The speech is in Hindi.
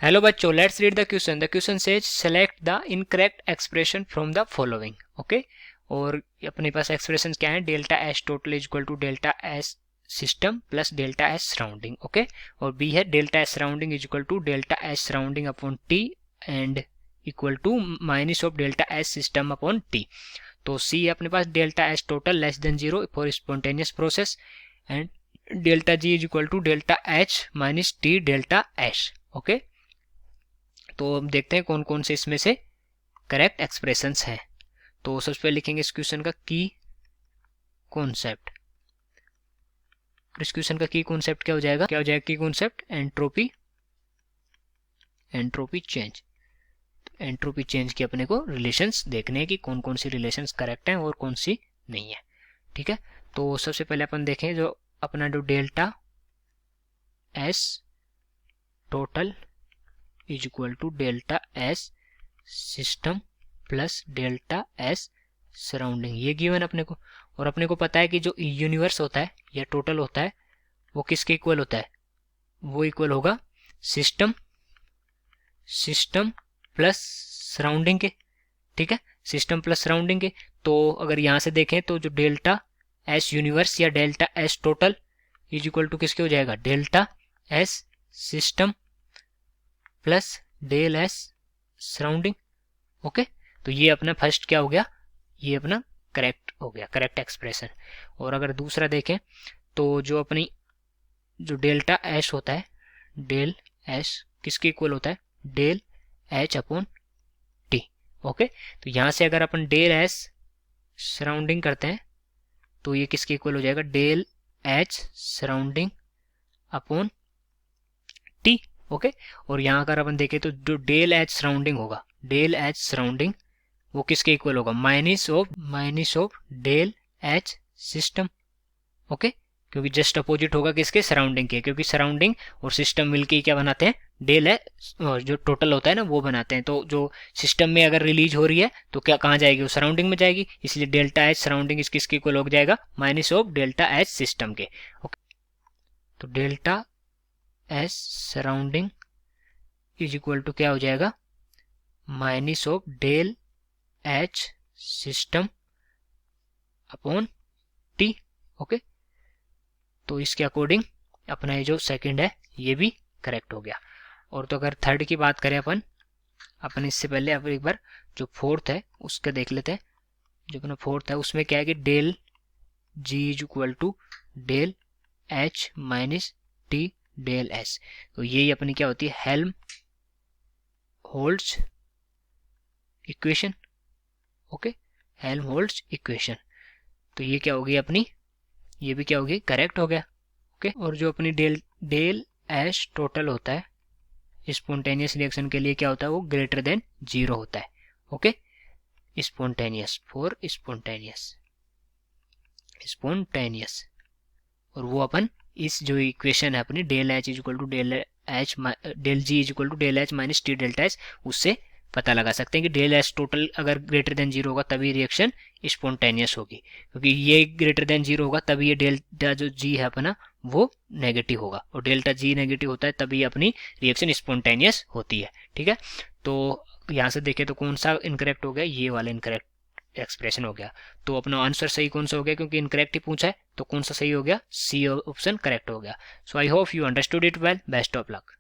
हेलो बच्चों, let's read the question. The question says select the incorrect expression from the following. Okay, और अपने पास एक्सप्रेशन क्या है? Delta S total is equal to delta S system plus delta S surrounding. Okay, और बी है delta S surrounding is equal to delta S surrounding upon T and equal to minus of delta S system upon T. तो सी है अपने पास delta S total less than zero for spontaneous process and delta G is equal to delta H minus T delta S. Okay, तो अब देखते हैं कौन कौन से इसमें से करेक्ट एक्सप्रेशंस हैं। तो सबसे पहले लिखेंगे इस क्वेश्चन का की कॉन्सेप्ट। इस क्वेश्चन का की कॉन्सेप्ट क्या हो जाएगा? की concept entropy change. Entropy change की अपने को रिलेशंस देखने हैं कि कौन कौन सी रिलेशंस करेक्ट हैं और कौन सी नहीं है। ठीक है, तो सबसे पहले अपन देखें जो अपना जो delta S total is equal to delta S system plus delta S surrounding, ये गिवन अपने को। और अपने को पता है कि जो यूनिवर्स होता है या टोटल होता है वो किसके इक्वल होता है? वो इक्वल होगा सिस्टम प्लस सराउंडिंग के। ठीक है, सिस्टम प्लस सराउंडिंग के। तो अगर यहाँ से देखें तो जो डेल्टा एस यूनिवर्स या delta S total is equal to किसके हो जाएगा? Delta S system plus del S surrounding. Okay, तो ये अपना फर्स्ट क्या हो गया? ये अपना करेक्ट हो गया, करेक्ट एक्सप्रेशन। और अगर दूसरा देखें तो जो अपनी जो डेल्टा एस होता है, डेल एस किसके इक्वल होता है? Del H upon T. Okay, तो यहाँ से अगर अपन डेल एस सराउंडिंग करते हैं तो ये किसके इक्वल हो जाएगा? Del H surrounding upon T. Okay, और यहाँ अगर अपन देखें तो जो डेल एच सराउंडिंग होगा, डेल एच सराउंडिंग वो किसके इक्वल होगा? Minus of del H system. Okay, क्योंकि जस्ट अपोजिट होगा किसके? सराउंडिंग के, क्योंकि सराउंडिंग और सिस्टम मिलके क्या बनाते हैं? डेल है जो टोटल होता है ना वो बनाते हैं। तो जो सिस्टम में अगर रिलीज हो रही है तो क्या कहाँ जाएगी? वो सराउंडिंग में जाएगी, इसलिए डेल्टा एच सराउंडिंग इस किसके इक्वल हो जाएगा? Minus of delta H system के। ओके, तो delta H surrounding is equal to क्या हो जाएगा? Minus of del H system upon T. Okay, तो इसके अकॉर्डिंग अपना ये जो सेकंड है ये भी करेक्ट हो गया। और तो अगर थर्ड की बात करें अपन इससे पहले अब एक बार जो फोर्थ है उसका देख लेते हैं। जो अपना फोर्थ है उसमें क्या है कि del G is equal to del H minus T del S. तो यही अपनी क्या होती है? Helmholtz equation. Okay, Helmholtz equation. तो ये क्या होगी अपनी? ये भी क्या होगी? करेक्ट हो गया। ओके, और जो अपनी डेल एच टोटल होता है स्पॉन्टेनियस रिएक्शन के लिए क्या होता है? वो ग्रेटर देन जीरो होता है। Okay, spontaneous for spontaneous. और वो अपन इस जो इक्वेशन है अपनी del H is equal to del G is equal to del H minus T delta H, उससे पता लगा सकते हैं कि डेल एच टोटल अगर ग्रेटर देन जीरो होगा तभी रिएक्शन स्पॉन्टेनियस होगी, क्योंकि ये ग्रेटर देन जीरो होगा तभी ये डेल्टा जो जी है अपना वो नेगेटिव होगा, और डेल्टा जी नेगेटिव होता है तभी अपनी रिएक्शन स्पॉन्टेनियस होती है। ठीक है, तो यहाँ से देखें तो कौन सा इनकरेक्ट हो गया? ये वाला इनकरेक्ट एक्सप्रेशन हो गया। तो अपना आंसर सही कौन सा हो गया? क्योंकि इनकरेक्ट ही पूछा है तो कौन सा सही हो गया? सी ऑप्शन करेक्ट हो गया। So I hope you understood it well. Best of luck.